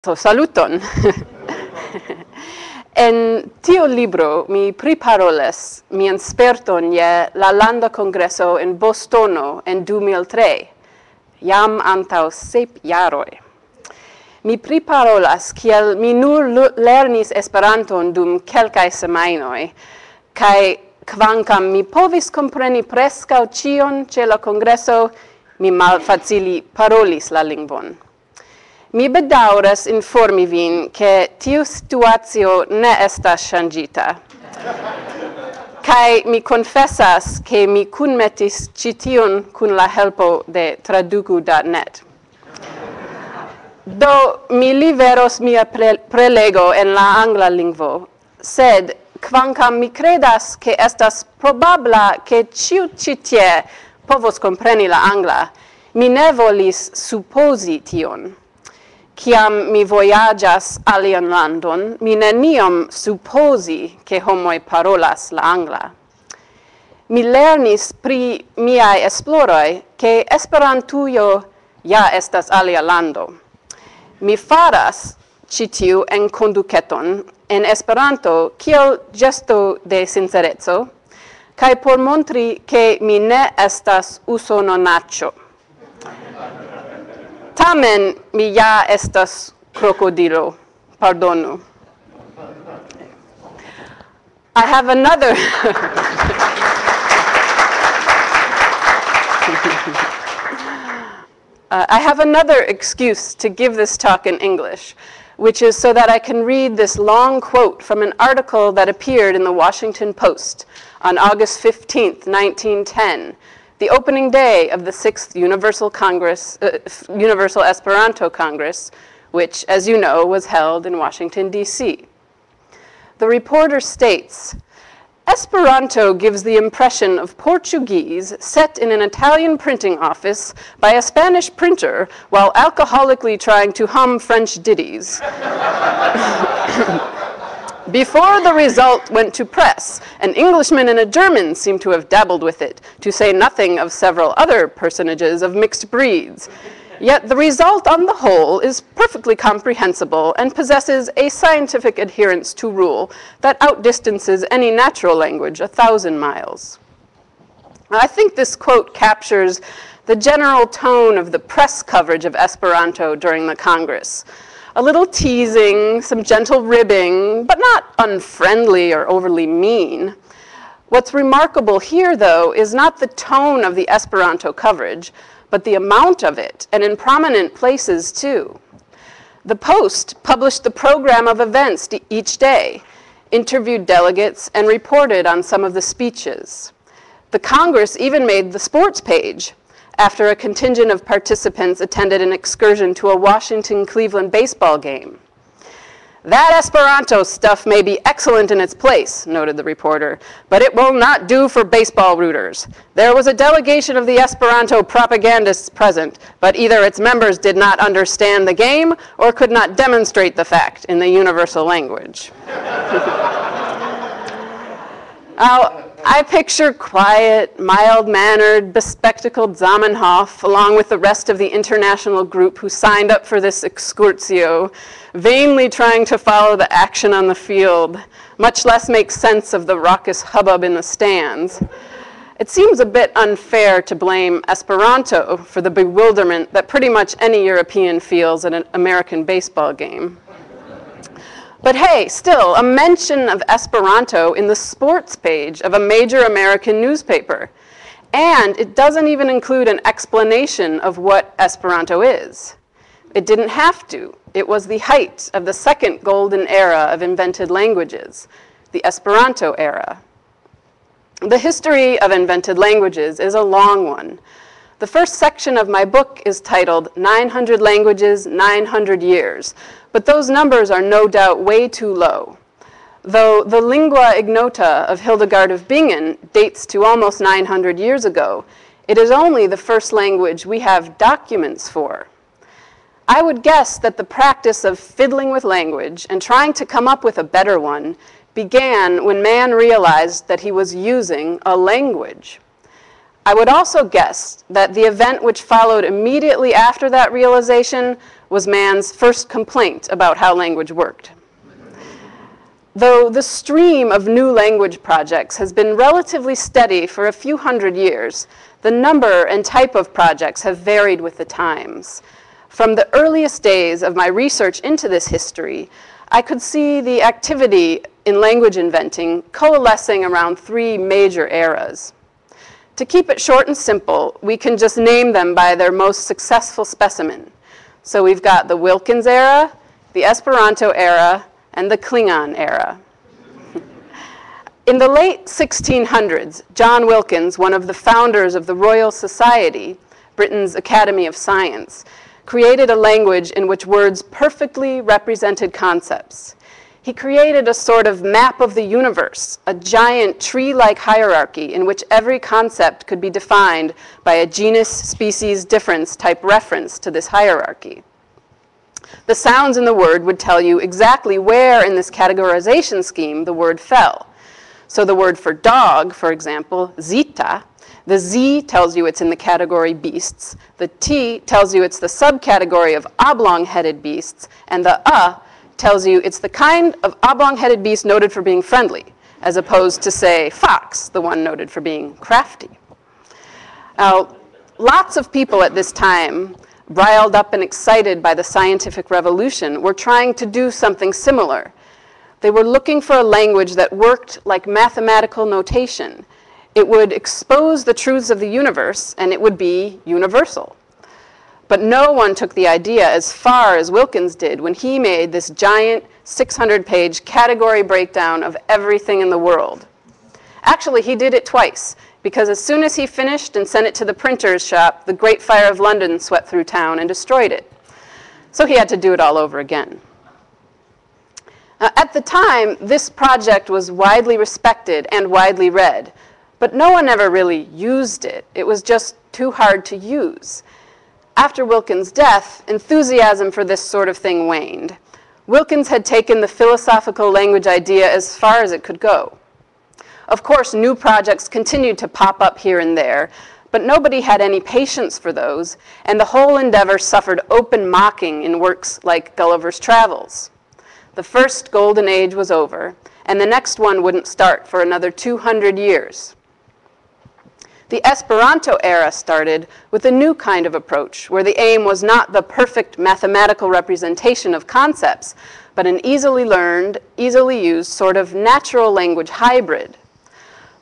Saluton! En tiu libro mi priparolas mian sperton je la landa kongreso en Bostono en 2003, jam antaŭ 7 jaroj. Mi priparolas kiel mi nur lernis Esperanton dum kelkaj semajnoj, kaj kvankam mi povis kompreni preskaŭ ĉion ĉe la kongreso, mi malfacili parolis la lingvon. Mi bedaŭras informi vin, ke tiu situacio ne estas ŝanĝita. Kaj mi konfesas, ke mi kunmetis ĉi tion kun la helpo de traduku.net. Do, mi liveros mia prelego en la angla lingvo, sed kvankam mi kredas, ke estas probabla, ke ĉiu ĉi tie povos kompreni la angla, mi ne volis supozi tion. Kiam mi vojaĝas alian landon, mi neniam supozi, ke homoj parolas la angla. Mi lernis pri miaj esploroj, ke Esperantujo ja estas alia lando. Mi faras ĉi tiu enkonduketon en Esperanto kiel gesto de sincereco, kaj por montri, ke mi ne estas usononaĉo. Tamen mi ja estas krokodilo, pardonu. I have another I have another excuse to give this talk in English, which is so that I can read this long quote from an article that appeared in the Washington Post on August 15th, 1910, the opening day of the 6th Universal Esperanto Congress, which, as you know, was held in Washington, D.C. The reporter states, "Esperanto gives the impression of Portuguese set in an Italian printing office by a Spanish printer while alcoholically trying to hum French ditties." Before the result went to press, an Englishman and a German seem to have dabbled with it, to say nothing of several other personages of mixed breeds. Yet the result on the whole is perfectly comprehensible and possesses a scientific adherence to rule that outdistances any natural language 1,000 miles. I think this quote captures the general tone of the press coverage of Esperanto during the Congress. A little teasing, some gentle ribbing, but not unfriendly or overly mean. What's remarkable here, though, is not the tone of the Esperanto coverage, but the amount of it, and in prominent places, too. The Post published the program of events each day, interviewed delegates, and reported on some of the speeches. The Congress even made the sports page, after a contingent of participants attended an excursion to a Washington-Cleveland baseball game. "That Esperanto stuff may be excellent in its place," noted the reporter, "but it will not do for baseball rooters. There was a delegation of the Esperanto propagandists present, but either its members did not understand the game or could not demonstrate the fact in the universal language." Now, I picture quiet, mild-mannered, bespectacled Zamenhof, along with the rest of the international group who signed up for this excursio, vainly trying to follow the action on the field, much less make sense of the raucous hubbub in the stands. It seems a bit unfair to blame Esperanto for the bewilderment that pretty much any European feels at an American baseball game. But hey, still, a mention of Esperanto in the sports page of a major American newspaper. And it doesn't even include an explanation of what Esperanto is. It didn't have to. It was the height of the second golden era of invented languages, the Esperanto era. The history of invented languages is a long one. The first section of my book is titled 900 Languages, 900 Years, but those numbers are no doubt way too low. Though the lingua ignota of Hildegard of Bingen dates to almost 900 years ago, it is only the first language we have documents for. I would guess that the practice of fiddling with language and trying to come up with a better one began when man realized that he was using a language. I would also guess that the event which followed immediately after that realization was man's first complaint about how language worked. Though the stream of new language projects has been relatively steady for a few hundred years, the number and type of projects have varied with the times. From the earliest days of my research into this history, I could see the activity in language inventing coalescing around three major eras. To keep it short and simple, we can just name them by their most successful specimen. So we've got the Wilkins era, the Esperanto era, and the Klingon era. In the late 1600s, John Wilkins, one of the founders of the Royal Society, Britain's Academy of Science, created a language in which words perfectly represented concepts. He created a sort of map of the universe, a giant tree-like hierarchy in which every concept could be defined by a genus-species difference type reference to this hierarchy. The sounds in the word would tell you exactly where in this categorization scheme the word fell. So the word for dog, for example, zita, the Z tells you it's in the category beasts, the T tells you it's the subcategory of oblong-headed beasts, and the tells you it's the kind of oblong-headed beast noted for being friendly, as opposed to, say, fox, the one noted for being crafty. Now, lots of people at this time, riled up and excited by the scientific revolution, were trying to do something similar. They were looking for a language that worked like mathematical notation. It would expose the truths of the universe, and it would be universal. But no one took the idea as far as Wilkins did when he made this giant 600-page category breakdown of everything in the world. Actually, he did it twice, because as soon as he finished and sent it to the printer's shop, the Great Fire of London swept through town and destroyed it. So he had to do it all over again. At the time, this project was widely respected and widely read, but no one ever really used it. It was just too hard to use. After Wilkins' death, enthusiasm for this sort of thing waned. Wilkins had taken the philosophical language idea as far as it could go. Of course, new projects continued to pop up here and there, but nobody had any patience for those, and the whole endeavor suffered open mocking in works like Gulliver's Travels. The first golden age was over, and the next one wouldn't start for another 200 years. The Esperanto era started with a new kind of approach, where the aim was not the perfect mathematical representation of concepts, but an easily learned, easily used sort of natural language hybrid.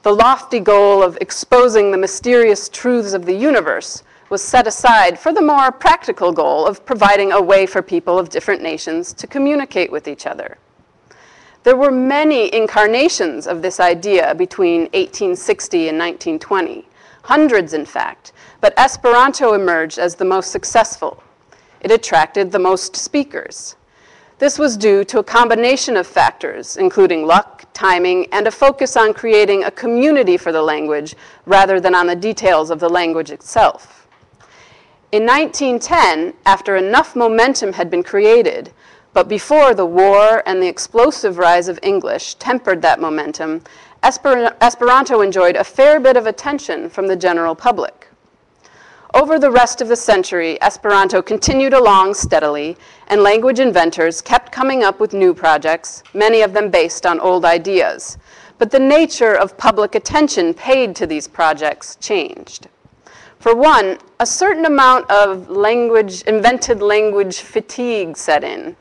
The lofty goal of exposing the mysterious truths of the universe was set aside for the more practical goal of providing a way for people of different nations to communicate with each other. There were many incarnations of this idea between 1860 and 1920, hundreds in fact, but Esperanto emerged as the most successful. It attracted the most speakers. This was due to a combination of factors, including luck, timing, and a focus on creating a community for the language rather than on the details of the language itself. In 1910, after enough momentum had been created, but before the war and the explosive rise of English tempered that momentum, Esperanto enjoyed a fair bit of attention from the general public. Over the rest of the century, Esperanto continued along steadily, and language inventors kept coming up with new projects, many of them based on old ideas. But the nature of public attention paid to these projects changed. For one, a certain amount of invented language fatigue set in.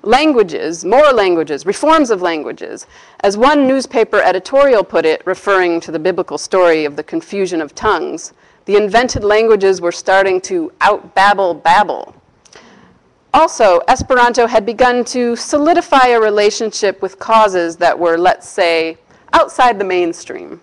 Languages, more languages, reforms of languages. As one newspaper editorial put it, referring to the biblical story of the confusion of tongues, the invented languages were starting to out-babble Babel. Also, Esperanto had begun to solidify a relationship with causes that were, let's say, outside the mainstream.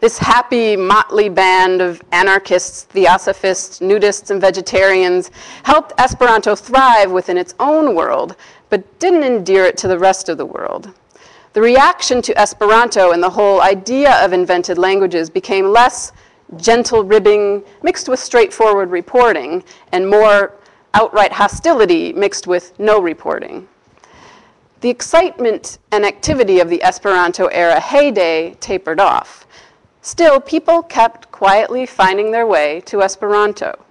This happy, motley band of anarchists, theosophists, nudists, and vegetarians helped Esperanto thrive within its own world, but didn't endear it to the rest of the world. The reaction to Esperanto and the whole idea of invented languages became less gentle ribbing mixed with straightforward reporting, and more outright hostility mixed with no reporting. The excitement and activity of the Esperanto era heyday tapered off. Still, people kept quietly finding their way to Esperanto.